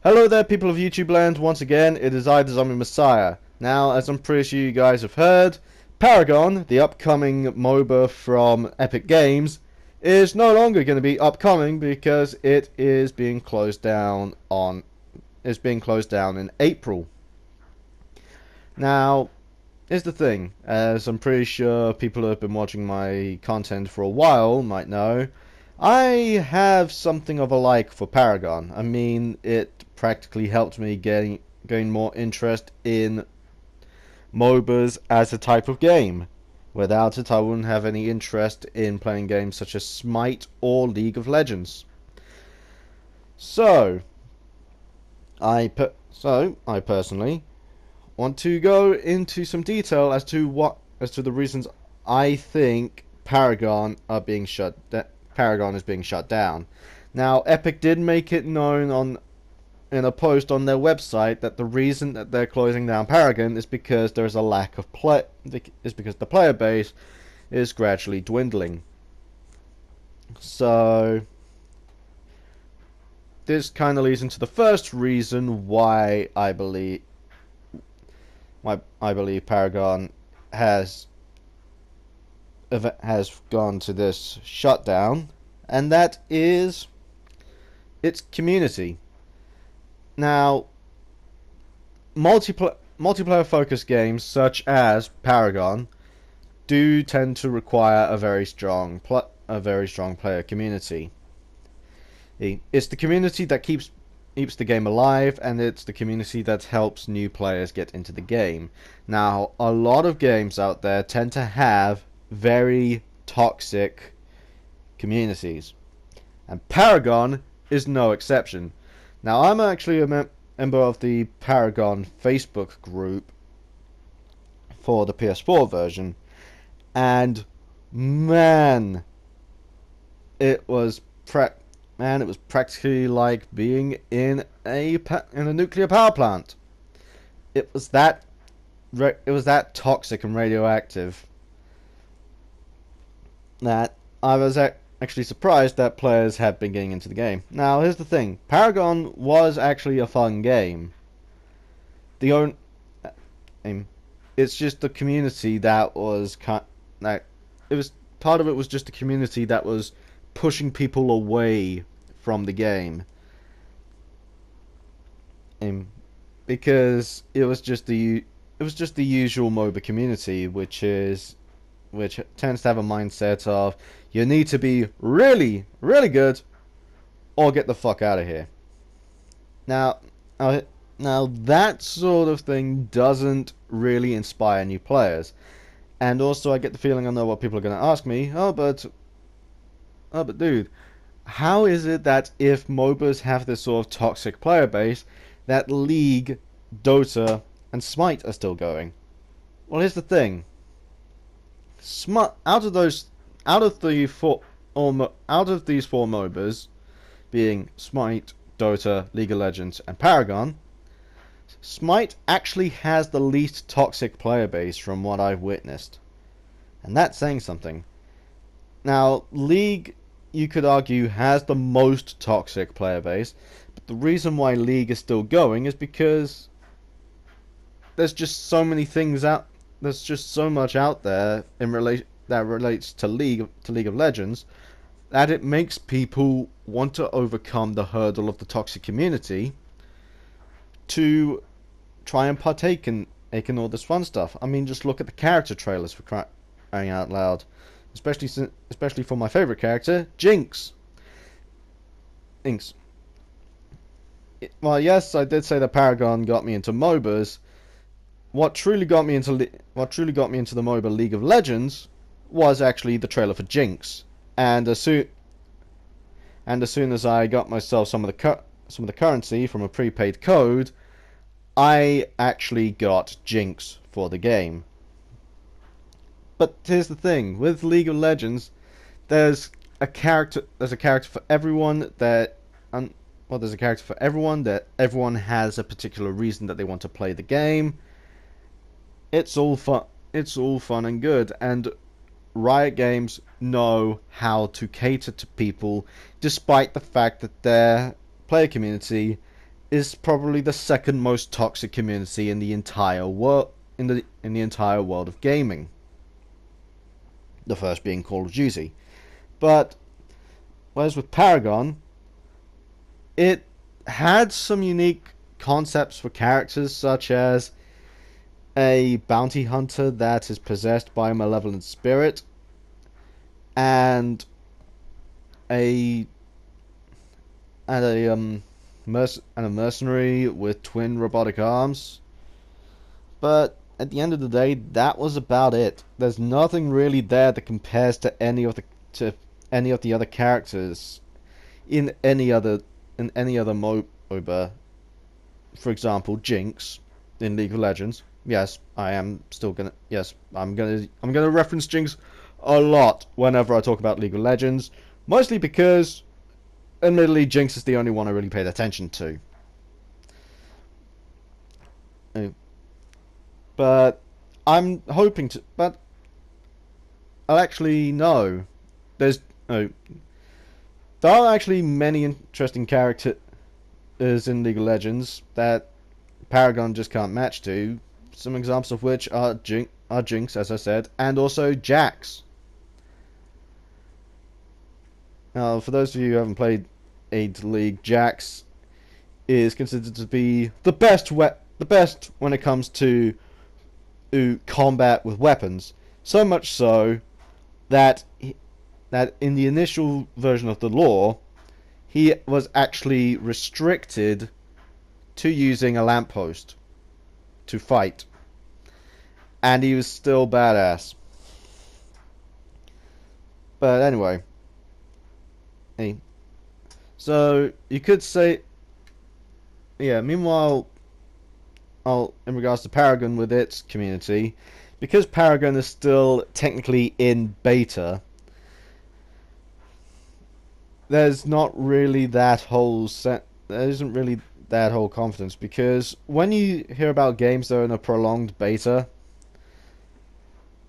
Hello there, people of YouTube land. Once again, it is I, the Zombie Messiah. Now, as I'm pretty sure you guys have heard, Paragon, the upcoming MOBA from Epic Games, is no longer going to be upcoming because it is being closed down in April. Now, here's the thing, as I'm pretty sure people who have been watching my content for a while might know, I have something of a like for Paragon. I mean, it practically helped me gain more interest in MOBAs as a type of game. Without it, I wouldn't have any interest in playing games such as Smite or League of Legends. So, I personally want to go into some detail as to the reasons I think Paragon is being shut down. Now, Epic did make it known in a post on their website that the reason that they're closing down Paragon is because there is a lack of because the player base is gradually dwindling. So this kind of leads into the first reason why I believe Paragon has gone to this shutdown, and that is its community. Now, multiplayer focused games such as Paragon do tend to require a very strong player community. It's the community that keeps the game alive, and it's the community that helps new players get into the game. Now, a lot of games out there tend to have very toxic communities, and Paragon is no exception. Now, I'm actually a member of the Paragon Facebook group for the PS4 version, and man, it was practically like being in a nuclear power plant. It was that toxic and radioactive that I was actually surprised that players have been getting into the game. Now, here's the thing: Paragon was actually a fun game. It's just the community that was part of it was just the community that was pushing people away from the game. Because it was just the usual MOBA community, which tends to have a mindset of you need to be really, really good or get the fuck out of here. Now that sort of thing doesn't really inspire new players. And also, I get the feeling I know what people are going to ask me. Oh, but dude, how is it that if MOBAs have this sort of toxic player base, that League, Dota, and Smite are still going? Well, here's the thing. Out of these four MOBAs, being Smite, Dota, League of Legends, and Paragon, Smite actually has the least toxic player base from what I've witnessed, and that's saying something. Now, League, you could argue, has the most toxic player base, but the reason why League is still going is because there's just so many things out. There's just so much out there that relates to League of Legends that it makes people want to overcome the hurdle of the toxic community to try and partake in all this fun stuff. I mean, just look at the character trailers, for crying out loud. Especially for my favorite character, Jinx. Well, yes, I did say that Paragon got me into MOBAs. What truly got me into the MOBA League of Legends was actually the trailer for Jinx. And as soon as I got myself some of the currency from a prepaid code, I actually got Jinx for the game. But here's the thing: with League of Legends, there's a character for everyone that everyone has a particular reason that they want to play the game. It's all fun and good, and Riot Games know how to cater to people, despite the fact that their player community is probably the second most toxic community in the entire world in the entire world of gaming. The first being Call of Duty. But whereas with Paragon, it had some unique concepts for characters, such as a bounty hunter that is possessed by a malevolent spirit, and a and a mercenary with twin robotic arms. But at the end of the day, that was about it. There's nothing really there that compares to any of the other characters in any other MOBA. For example, Jinx in League of Legends. Yes, I'm gonna reference Jinx a lot whenever I talk about League of Legends, mostly because, admittedly, Jinx is the only one I really paid attention to. But I'm hoping to. But I'll actually no. There's no. There are actually many interesting characters in League of Legends that Paragon just can't match to. Some examples of which are Jinx, as I said, and also Jax. Now, for those of you who haven't played League, Jax is considered to be the best when it comes to combat with weapons. So much so that in the initial version of the lore, he was actually restricted to using a lamppost to fight, and he was still badass. But anyway, so you could say, yeah. Meanwhile, in regards to Paragon with its community, because Paragon is still technically in beta, there's not really that whole there isn't really that whole confidence, because when you hear about games that are in a prolonged beta,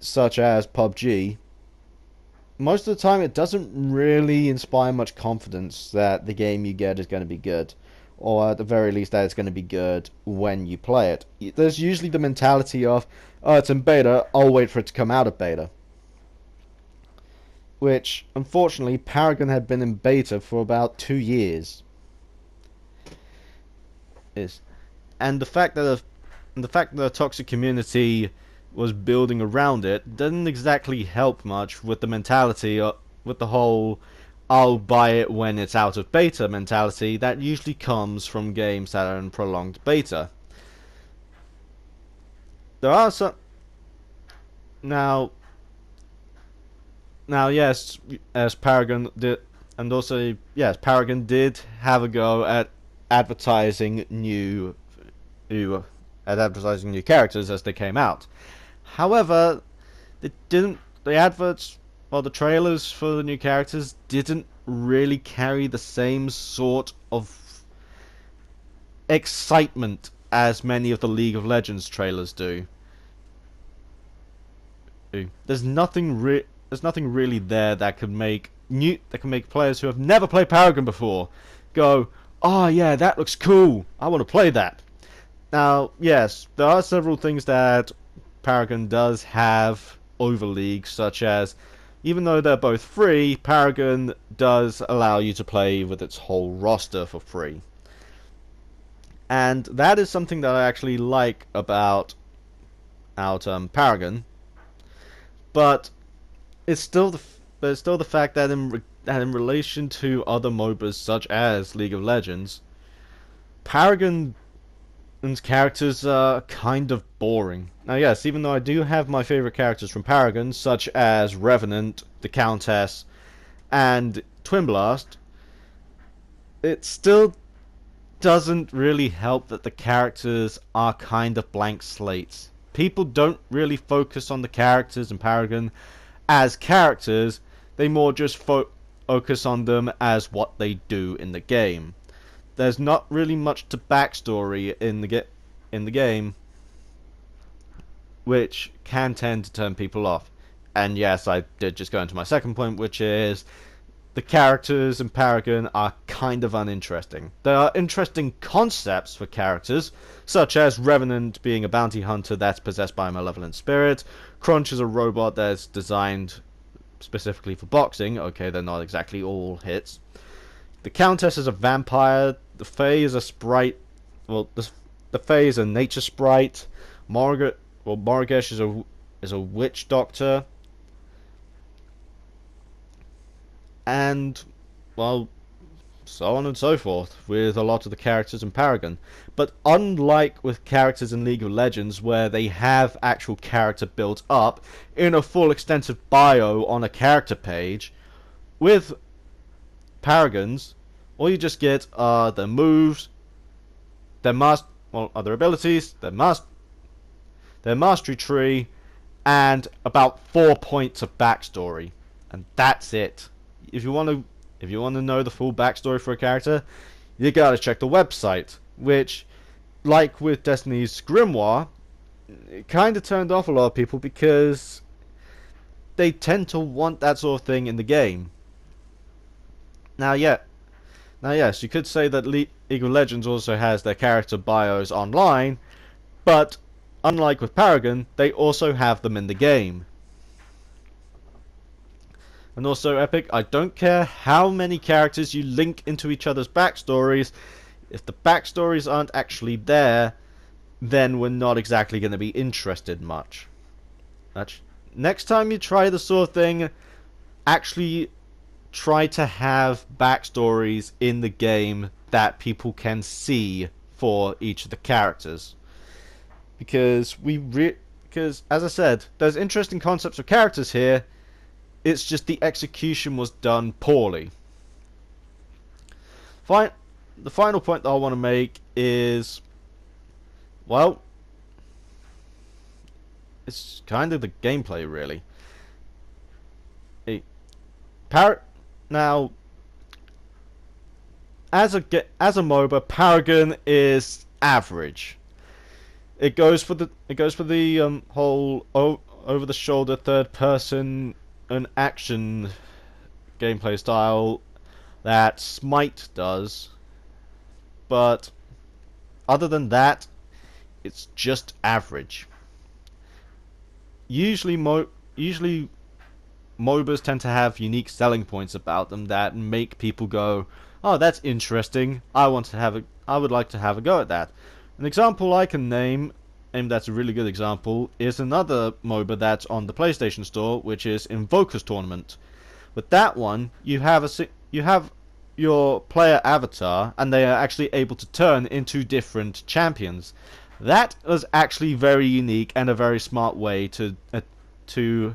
such as PUBG, most of the time it doesn't really inspire much confidence that the game you get is going to be good, or at the very least that it's going to be good when you play it. There's usually the mentality of, oh, it's in beta, I'll wait for it to come out of beta. Which, unfortunately, Paragon had been in beta for about 2 years. And the fact that a toxic community was building around it didn't exactly help much with the mentality, with the whole I'll buy it when it's out of beta mentality that usually comes from games that are in prolonged beta. There are some now yes, as Paragon did, and also yes, Paragon did have a go at advertising new characters as they came out. However, the adverts or the trailers for the new characters didn't really carry the same sort of excitement as many of the League of Legends trailers do. There's nothing really there that can make players who have never played Paragon before go, "Oh yeah, that looks cool. I want to play that." Now, yes, there are several things that Paragon does have over League, such as, even though they're both free, Paragon does allow you to play with its whole roster for free. And that is something that I actually like about Paragon. But it's still the fact that in relation to other MOBAs such as League of Legends, Paragon's characters are kind of boring. Now, yes, even though I do have my favorite characters from Paragon, such as Revenant, the Countess, and Twin Blast, it still doesn't really help that the characters are kind of blank slates. People don't really focus on the characters in Paragon as characters, they more just focus on them as what they do in the game. There's not really much to backstory in the game, which can tend to turn people off. And yes, I did just go into my second point, which is the characters in Paragon are kind of uninteresting. There are interesting concepts for characters, such as Revenant being a bounty hunter that's possessed by a malevolent spirit, Crunch is a robot that's designed specifically for boxing. Okay, they're not exactly all hits. The Countess is a vampire, the Fae is a sprite, well, the Fae is a nature sprite, Morgesh is a witch doctor, and, well, so on and so forth with a lot of the characters in Paragon. But unlike with characters in League of Legends, where they have actual character built up in a full extensive bio on a character page, with Paragons, all you just get are their moves, their other abilities, their mastery tree, and about 4 points of backstory, and that's it. If you want to know the full backstory for a character, you gotta check the website, which, like with Destiny's Grimoire, it kind of turned off a lot of people because they tend to want that sort of thing in the game. Now yes, you could say that League of Legends also has their character bios online, but unlike with Paragon, they also have them in the game. And also, Epic, I don't care how many characters you link into each other's backstories, if the backstories aren't actually there, then we're not exactly going to be interested much. Next time you try this sort of thing, actually try to have backstories in the game that people can see for each of the characters. Because as I said, there's interesting concepts of characters here. It's just the execution was done poorly. The final point that I want to make is, well, it's kind of the gameplay, really. Now, as a MOBA, Paragon is average. It goes for the whole over-the-shoulder third-person an action gameplay style that Smite does, but other than that, it's just average. Usually MOBAs tend to have unique selling points about them that make people go, "Oh, that's interesting. I would like to have a go at that." An example I can name, and that's a really good example, is another MOBA that's on the PlayStation Store, which is Invoker's Tournament. With that one, you have your player avatar, and they are actually able to turn into different champions. That was actually very unique and a very smart way to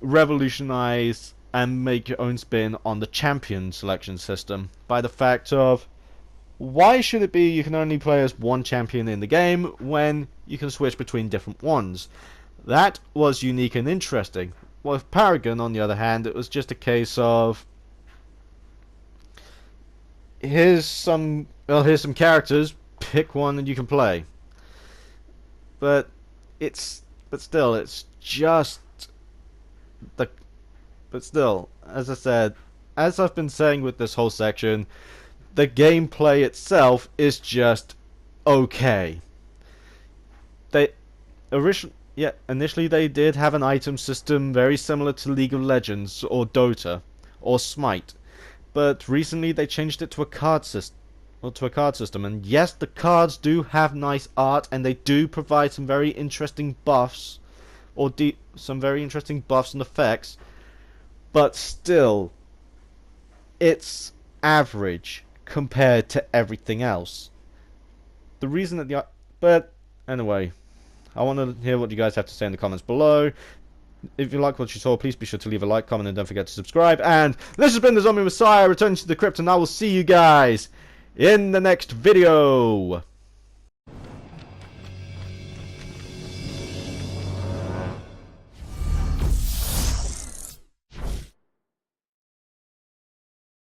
revolutionize and make your own spin on the champion selection system, by the fact of, why should it be you can only play as one champion in the game when you can switch between different ones? That was unique and interesting. With Paragon, on the other hand, it was just a case of, here's some characters, pick one and you can play. But still, as I said, as I've been saying with this whole section, the gameplay itself is just okay. Initially they did have an item system very similar to League of Legends or Dota or Smite, but recently they changed it to a card system. And yes, the cards do have nice art and they do provide some very interesting buffs and effects, but still, it's average compared to everything else. But anyway, I want to hear what you guys have to say in the comments below. If you like what you saw, please be sure to leave a like, comment, and don't forget to subscribe. And this has been the Zombie Messiah, returning to the crypt, and I will see you guys in the next video.